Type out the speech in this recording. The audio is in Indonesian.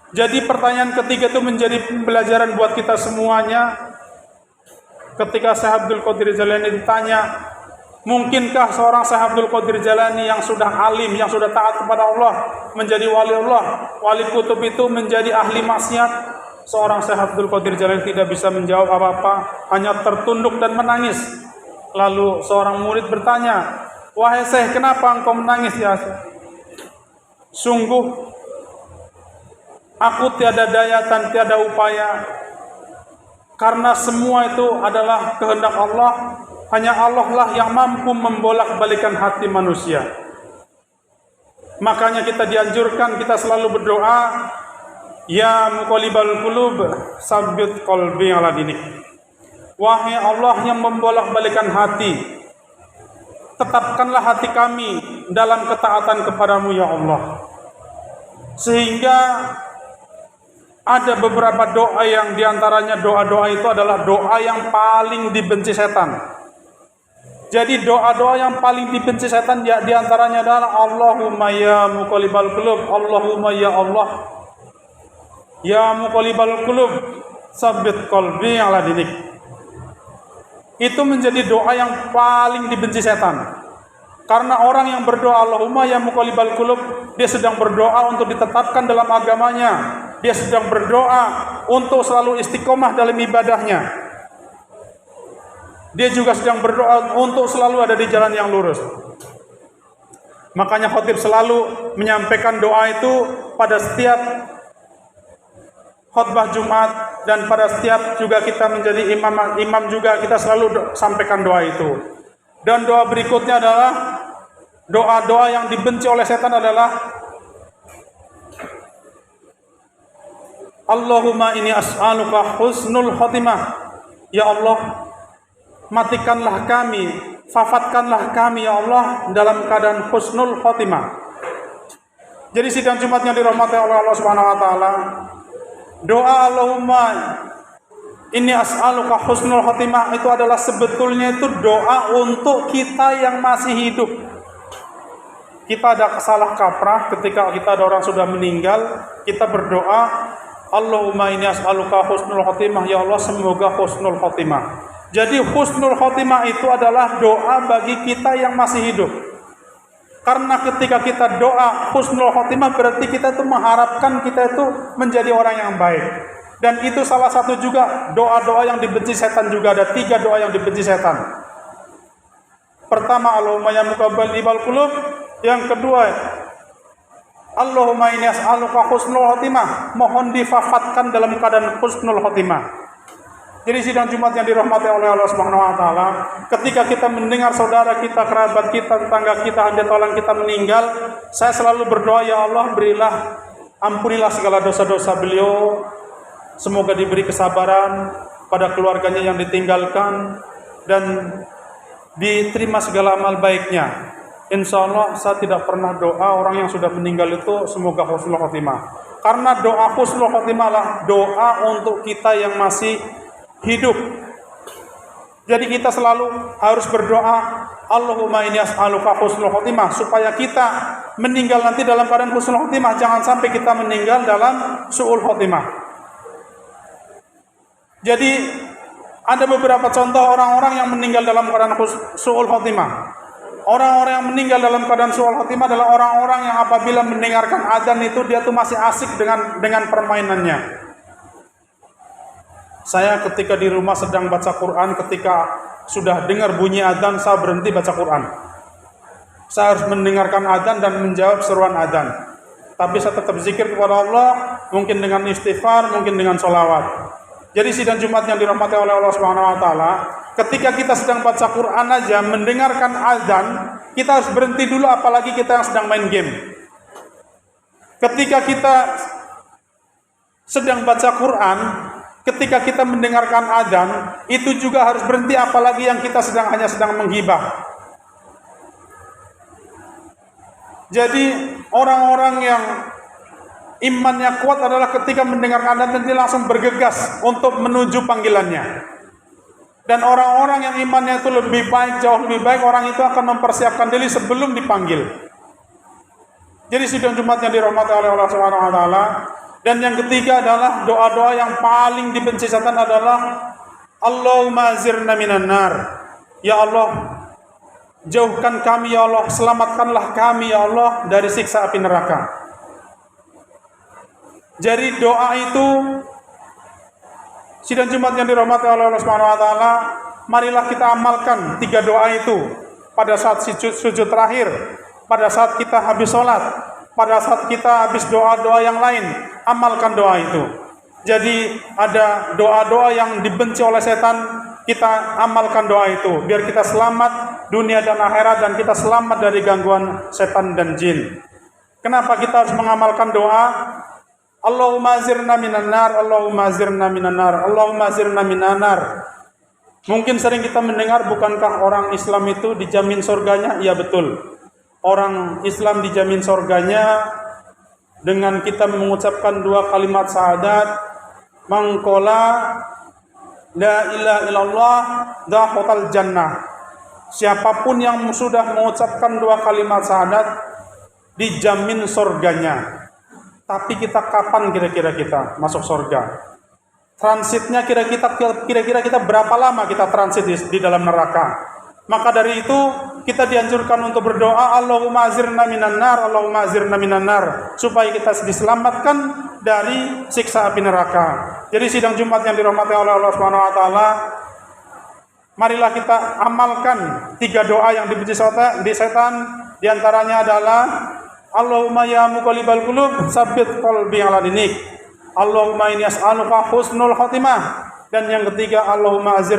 Jadi pertanyaan ketiga itu menjadi pembelajaran buat kita semuanya. Ketika Syekh Abdul Qadir Jailani ditanya, mungkinkah seorang Syekh Abdul Qadir Jailani yang sudah alim, yang sudah taat kepada Allah, menjadi wali Allah, wali kutub itu menjadi ahli maksiat? Seorang Syekh Abdul Qadir Jailani tidak bisa menjawab apa-apa, hanya tertunduk dan menangis. Lalu seorang murid bertanya, "Wahai Syekh, kenapa engkau menangis ya Syekh?" "Sungguh aku tiada daya dan tiada upaya, karena semua itu adalah kehendak Allah. Hanya Allah lah yang mampu membolak-balikan hati manusia. Makanya kita dianjurkan, kita selalu berdoa, ya muqallibal qulub, sabbit qalbi ala dinik. Wahai Allah yang membolak-balikan hati, tetapkanlah hati kami dalam ketaatan kepadamu ya Allah." Sehingga ada beberapa doa yang diantaranya doa-doa itu adalah doa yang paling dibenci setan. Jadi doa-doa yang paling dibenci setan diantaranya adalah Allahumma ya muqallibal qulub, Allahumma ya Allah, ya muqallibal qulub, sabbit qalbi ala dinik. Itu menjadi doa yang paling dibenci setan. Karena orang yang berdoa Allahumma ya muqallibal qulub, dia sedang berdoa untuk ditetapkan dalam agamanya. Dia sedang berdoa untuk selalu istiqomah dalam ibadahnya. Dia juga sedang berdoa untuk selalu ada di jalan yang lurus. Makanya khatib selalu menyampaikan doa itu pada setiap khutbah Jumat, dan pada setiap juga kita menjadi imam juga kita selalu sampaikan doa itu. Dan doa berikutnya adalah doa-doa yang dibenci oleh setan adalah Allahumma inni as'aluka husnul khotimah. Ya Allah, matikanlah kami, wafatkanlah kami ya Allah dalam keadaan husnul khotimah. Jadi sidang Jumat yang dirahmati oleh Allah Subhanahu wa taala, doa Allahumma inni as'aluka husnul khotimah itu adalah sebetulnya itu doa untuk kita yang masih hidup. Kita ada kesalah kaprah ketika kita ada orang sudah meninggal, kita berdoa Allahumma inni as'aluka husnul khotimah, ya Allah semoga husnul khotimah. Jadi husnul khotimah itu adalah doa bagi kita yang masih hidup. Karena ketika kita doa husnul khotimah berarti kita itu mengharapkan kita itu menjadi orang yang baik. Dan itu salah satu juga doa-doa yang dibenci setan juga. Ada 3 doa yang dibenci setan. Pertama, Allahumma ya muqallibal qulub. Yang kedua, Allahumma inni as'aluka husnul khotimah. Mohon diwafatkan dalam keadaan husnul khotimah. Jadi sidang Jumat yang dirahmati oleh Allah Subhanahu wa taala, ketika kita mendengar saudara kita, kerabat kita, tetangga kita, handetolan kita meninggal, saya selalu berdoa, ya Allah berilah, ampunilah segala dosa-dosa beliau. Semoga diberi kesabaran pada keluarganya yang ditinggalkan dan diterima segala amal baiknya. Insya Allah saya tidak pernah doa orang yang sudah meninggal itu semoga husnul khotimah. Karena doa husnul khotimah lah doa untuk kita yang masih hidup. Jadi kita selalu harus berdoa Allahumma inni as'aluka husnul khotimah, supaya kita meninggal nanti dalam keadaan husnul khotimah. Jangan sampai kita meninggal dalam su'ul khotimah. Jadi ada beberapa contoh orang-orang yang meninggal dalam keadaan su'ul khotimah. Orang-orang yang meninggal dalam keadaan su'ul khotimah adalah orang-orang yang apabila mendengarkan azan itu dia tuh masih asik dengan permainannya. Saya ketika di rumah sedang baca Quran, ketika sudah dengar bunyi azan, saya berhenti baca Quran. Saya harus mendengarkan azan dan menjawab seruan azan. Tapi saya tetap zikir kepada Allah, mungkin dengan istighfar, mungkin dengan sholawat. Jadi sidang Jumat yang dirahmati oleh Allah Subhanahu wa taala, ketika kita sedang baca Quran aja, mendengarkan azan, kita harus berhenti dulu, apalagi kita yang sedang main game. Ketika kita sedang baca Quran, ketika kita mendengarkan azan, itu juga harus berhenti, apalagi yang kita hanya sedang menghibah. Jadi orang-orang yang imannya kuat adalah ketika mendengarkan azan dia langsung bergegas untuk menuju panggilannya. Dan orang-orang yang imannya itu lebih baik, jauh lebih baik, orang itu akan mempersiapkan diri sebelum dipanggil. Jadi sidang Jumat yang dirahmati oleh Allah Subhanahu wa taala, Dan yang ketiga adalah doa-doa yang paling dibenci setan adalah Allahumma zirna minan nar. Ya Allah, jauhkan kami ya Allah, selamatkanlah kami ya Allah dari siksa api neraka. Jadi doa itu, sidang Jumat yang dirahmati oleh Allah Subhanahu wa taala, marilah kita amalkan 3 doa itu pada saat sujud terakhir, pada saat kita habis sholat, pada saat kita habis doa-doa yang lain, amalkan doa itu. Jadi ada doa-doa yang dibenci oleh setan, kita amalkan doa itu biar kita selamat dunia dan akhirat, dan kita selamat dari gangguan setan dan jin. Kenapa kita harus mengamalkan doa? Allahumma zirna minan nar, Allahumma zirna minan nar, Allahumma zirna minan nar. Mungkin sering kita mendengar, bukankah orang Islam itu dijamin surganya? Iya betul. Orang Islam dijamin surganya dengan kita mengucapkan 2 kalimat syahadat, mangkola la ilaha illallah dakhalal jannah. Siapapun yang sudah mengucapkan 2 kalimat syahadat dijamin surganya. Tapi kita kapan kira-kira kita masuk surga? Transitnya kira-kira kita berapa lama kita transit di dalam neraka? Maka dari itu kita dianjurkan untuk berdoa Allahumma azirna minan nar, Allahumma azirna minan nar, supaya kita diselamatkan dari siksa api neraka. Jadi sidang Jumat yang dirahmati oleh Allah Subhanahu wa taala, marilah kita amalkan 3 doa yang dibenci setan. Di antaranya adalah Allahumma ya muqallibal qulub tsabbit qalbi ala dinik. Allahumma inni as'aluka husnul khatimah. Dan yang ketiga Allahumma azir